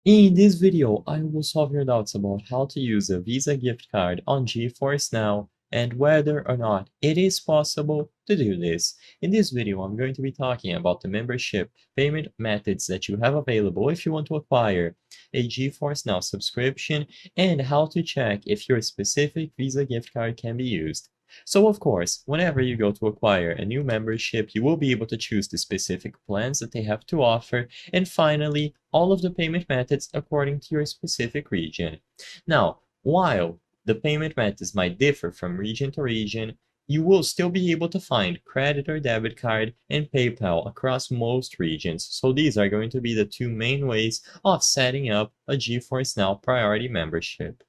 In this video, I will solve your doubts about how to use a Visa gift card on GeForce Now and whether or not it is possible to do this. In this video, I'm going to be talking about the membership payment methods that you have available if you want to acquire a GeForce Now subscription and how to check if your specific Visa gift card can be used. So of course, whenever you go to acquire a new membership, you will be able to choose the specific plans that they have to offer, and finally, all of the payment methods according to your specific region. Now, while the payment methods might differ from region to region, you will still be able to find credit or debit card and PayPal across most regions. So these are going to be the two main ways of setting up a GeForce Now Priority membership.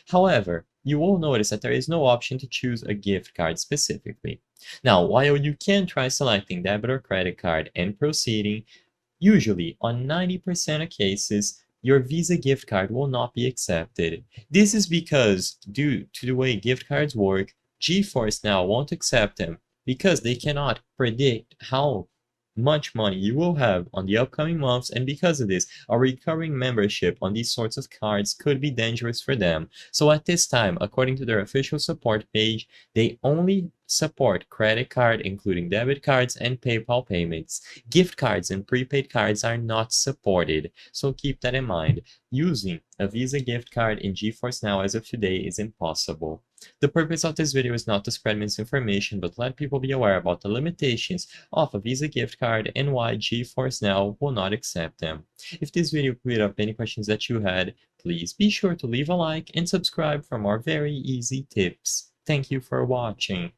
However, you will notice that there is no option to choose a gift card specifically. Now, while you can try selecting debit or credit card and proceeding, usually on 90% of cases, your Visa gift card will not be accepted. This is because, due to the way gift cards work, GeForce Now won't accept them because they cannot predict how much money you will have on the upcoming months, and because of this, a recurring membership on these sorts of cards could be dangerous for them. So at this time, according to their official support page, they only support credit card, including debit cards and PayPal payments. Gift cards and prepaid cards are not supported, so keep that in mind. Using a Visa gift card in GeForce Now as of today is impossible. The purpose of this video is not to spread misinformation, but let people be aware about the limitations of a Visa gift card and why GeForce Now will not accept them. If this video cleared up any questions that you had, please be sure to leave a like and subscribe for more very easy tips. Thank you for watching.